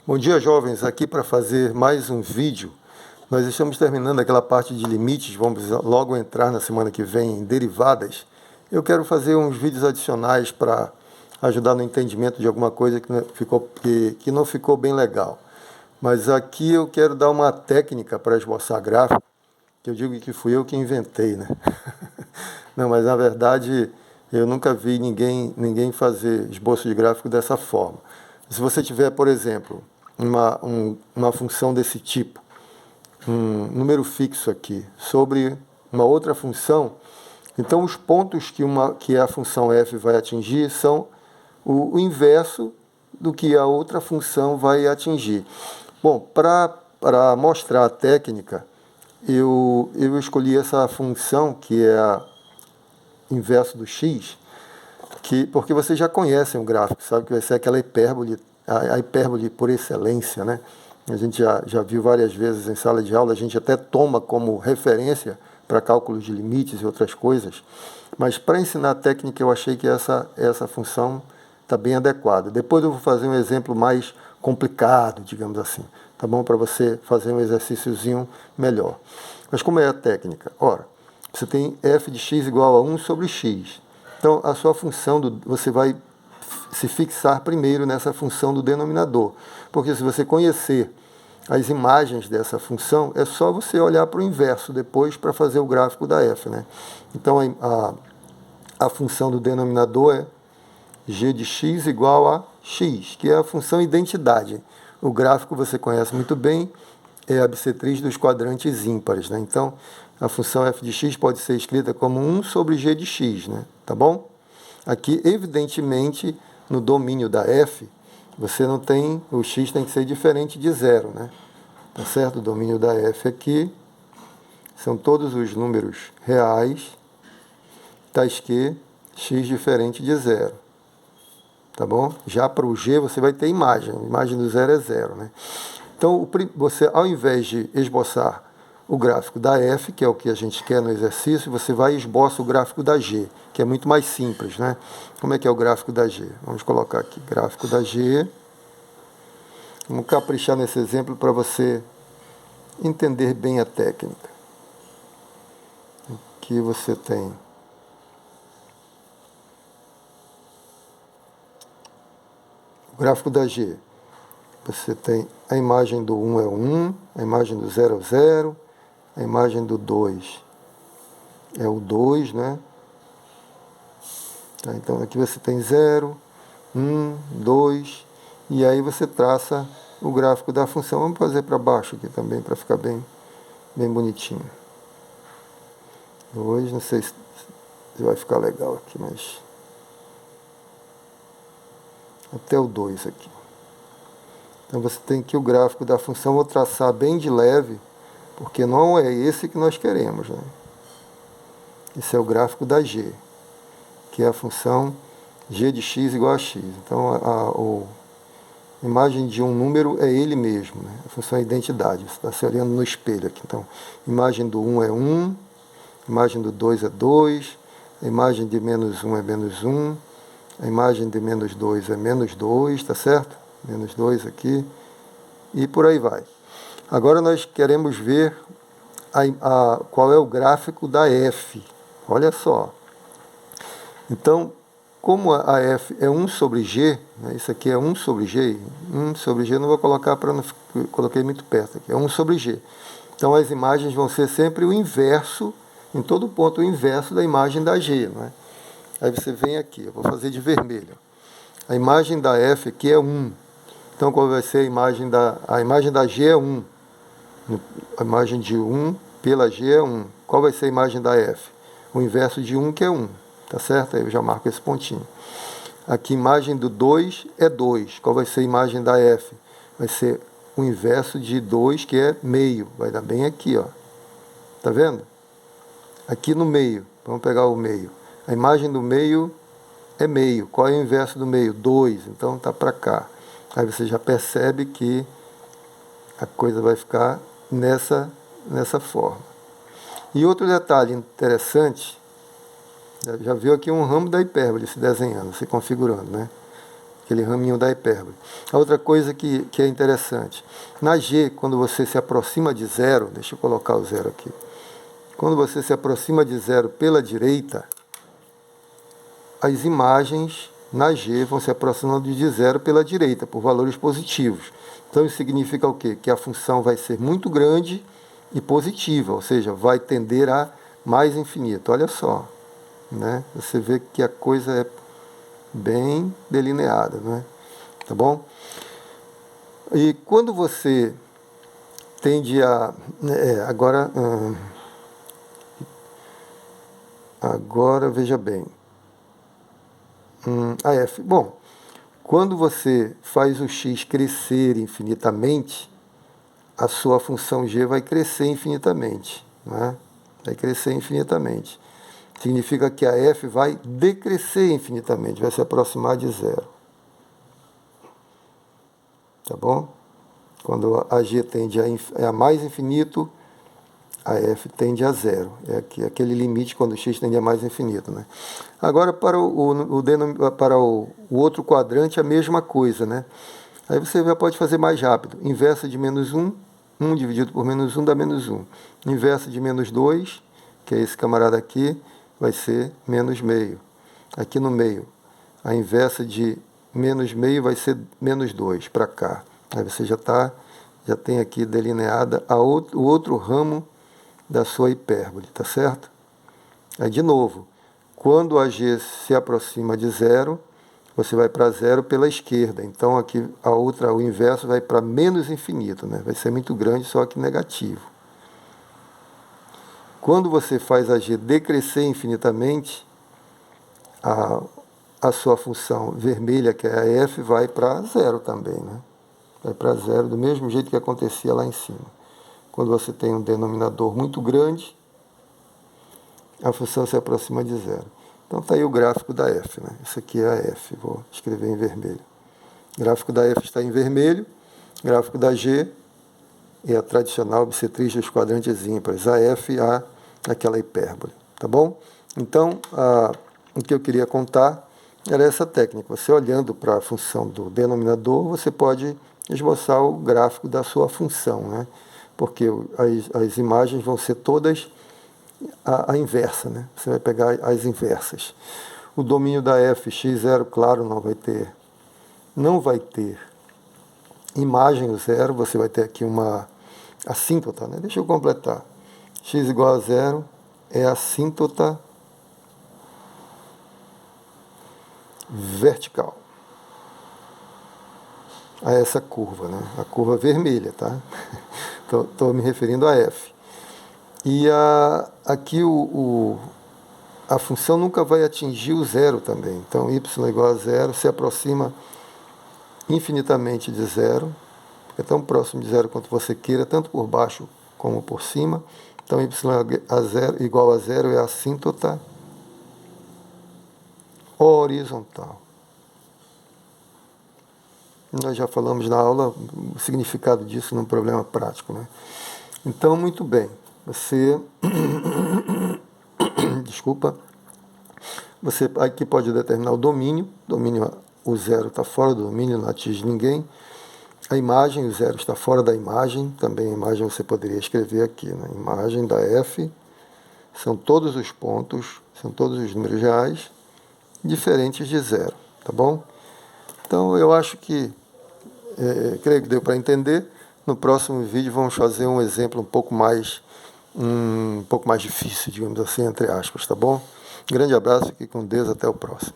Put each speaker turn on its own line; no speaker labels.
Bom dia, jovens. Aqui para fazer mais um vídeo. Nós estamos terminando aquela parte de limites, vamos logo entrar na semana que vem em derivadas. Eu quero fazer uns vídeos adicionais para ajudar no entendimento de alguma coisa que não ficou bem legal. Mas aqui eu quero dar uma técnica para esboçar gráfico, que eu digo que fui eu que inventei, né? Não, mas na verdade eu nunca vi ninguém fazer esboço de gráfico dessa forma. Se você tiver, por exemplo, uma função desse tipo, um número fixo aqui, sobre uma outra função, então os pontos que a função f vai atingir são o inverso do que a outra função vai atingir. Bom, para mostrar a técnica, eu escolhi essa função que é a inverso do x, porque vocês já conhecem o gráfico, sabe que vai ser aquela hipérbole, a hipérbole por excelência, né? A gente já viu várias vezes em sala de aula, a gente até toma como referência para cálculos de limites e outras coisas, mas para ensinar a técnica eu achei que essa função está bem adequada. Depois eu vou fazer um exemplo mais complicado, digamos assim, tá bom? Para você fazer um exercíciozinho melhor. Mas como é a técnica? Ora, você tem f de x igual a 1 sobre x. Então, a sua função, você vai se fixar primeiro nessa função do denominador. Porque se você conhecer as imagens dessa função, é só você olhar para o inverso depois para fazer o gráfico da f, né? Então, a função do denominador é g de x igual a x, que é a função identidade. O gráfico você conhece muito bem, é a bissetriz dos quadrantes ímpares, né? Então, a função f de x pode ser escrita como 1 sobre g de x, né? Tá bom? Aqui, evidentemente, no domínio da f, você não tem, o x tem que ser diferente de zero, né? Tá certo? O domínio da f aqui são todos os números reais, tais que x diferente de zero. Tá bom? Já para o g você vai ter imagem, a imagem do zero é zero, né? Então, você, ao invés de esboçar o gráfico da f, que é o que a gente quer no exercício, você vai e esboça o gráfico da g, que é muito mais simples, né? Como é que é o gráfico da g? Vamos colocar aqui, gráfico da g. Vamos caprichar nesse exemplo para você entender bem a técnica. Aqui você tem o gráfico da g. Você tem a imagem do 1 é 1, a imagem do 0 é 0, a imagem do 2 é o 2, né? Tá, então aqui você tem 0, 1, 2, e aí você traça o gráfico da função. Vamos fazer para baixo aqui também, para ficar bem bonitinho. 2, não sei se vai ficar legal aqui, mas até o 2 aqui. Então você tem aqui o gráfico da função, vou traçar bem de leve, porque não é esse que nós queremos, né? Esse é o gráfico da g, que é a função g de x igual a x. Então a imagem de um número é ele mesmo, né? A função é identidade, você está se olhando no espelho aqui. Então, imagem do 1 é 1, imagem do 2 é 2, a imagem de menos 1 é menos 1, a imagem de menos 2 é menos 2, tá certo? Menos 2 aqui, e por aí vai. Agora nós queremos ver qual é o gráfico da f. Olha só. Então, como a f é 1 sobre g, né, isso aqui é 1 sobre g, 1 sobre g, não vou colocar para não coloquei muito perto aqui, é 1 sobre g. Então as imagens vão ser sempre o inverso, em todo ponto o inverso da imagem da g, não é? Aí você vem aqui, eu vou fazer de vermelho. A imagem da f aqui é 1. Então, qual vai ser a imagem da G é 1. A imagem de 1 pela G é 1. Qual vai ser a imagem da F? O inverso de 1, que é 1. Tá certo? Aí eu já marco esse pontinho. Aqui, imagem do 2 é 2. Qual vai ser a imagem da F? Vai ser o inverso de 2, que é meio. Vai dar bem aqui, ó. Tá vendo? Aqui no meio. Vamos pegar o meio. A imagem do meio é meio. Qual é o inverso do meio? 2. Então, tá para cá. Aí você já percebe que a coisa vai ficar nessa forma. E outro detalhe interessante, já viu aqui um ramo da hipérbole se desenhando, se configurando, né? aquele raminho da hipérbole. A outra coisa que é interessante, na G, quando você se aproxima de zero, deixa eu colocar o zero aqui, quando você se aproxima de zero pela direita, as imagens na G vão se aproximando de zero pela direita, por valores positivos. Então isso significa o quê? Que a função vai ser muito grande e positiva, ou seja, vai tender a mais infinito. Olha só, né? Você vê que a coisa é bem delineada, né? Tá bom? E quando você tende a... agora veja bem. A f. Bom, quando você faz o x crescer infinitamente, a sua função g vai crescer infinitamente, né? Vai crescer infinitamente. Significa que a f vai decrescer infinitamente, vai se aproximar de zero. Tá bom? Quando a g tende a mais infinito, a f tende a zero. É aquele limite quando o x tende a mais infinito, né? Agora, para o outro quadrante, a mesma coisa, né? Aí você já pode fazer mais rápido. Inversa de menos 1, 1 dividido por menos 1 dá menos 1. Inversa de menos 2, que é esse camarada aqui, vai ser menos meio. Aqui no meio, a inversa de menos meio vai ser menos 2 para cá. Aí você já tem aqui delineada o outro ramo da sua hipérbole, tá certo? Aí, de novo, quando a g se aproxima de zero, você vai para zero pela esquerda. Então, aqui o inverso vai para menos infinito, né? Vai ser muito grande, só que negativo. Quando você faz a g decrescer infinitamente, a sua função vermelha, que é a f, vai para zero também, né? Vai para zero, do mesmo jeito que acontecia lá em cima. Quando você tem um denominador muito grande, a função se aproxima de zero. Então está aí o gráfico da f, né? Isso aqui é a f, vou escrever em vermelho. O gráfico da f está em vermelho, o gráfico da g é a tradicional bissetriz dos quadrantes ímpares, a f, aquela hipérbole, tá bom? Então, o que eu queria contar era essa técnica. Você olhando para a função do denominador, você pode esboçar o gráfico da sua função, né? Porque as imagens vão ser todas a inversa, né? Você vai pegar as inversas. O domínio da f, x0, claro, não vai ter imagem zero, você vai ter aqui uma assíntota, né? Deixa eu completar. X igual a zero é a assíntota vertical a essa curva, né? A curva vermelha, tá? Estou me referindo a f. E aqui a função nunca vai atingir o zero também. Então, y igual a zero se aproxima infinitamente de zero, é tão próximo de zero quanto você queira, tanto por baixo como por cima. Então, y igual a zero é a assíntota horizontal. Nós já falamos na aula o significado disso num problema prático, né? Então, muito bem. Você desculpa. Você aqui pode determinar o domínio. O zero está fora do domínio, não atinge ninguém. A imagem, o zero está fora da imagem. Também a imagem você poderia escrever aqui, né? Imagem da f são todos os pontos, são todos os números reais diferentes de zero, tá bom? Então, eu acho que creio que deu para entender. No próximo vídeo vamos fazer um exemplo um pouco mais difícil, digamos assim, entre aspas, tá bom? Grande abraço, fique com Deus, até o próximo.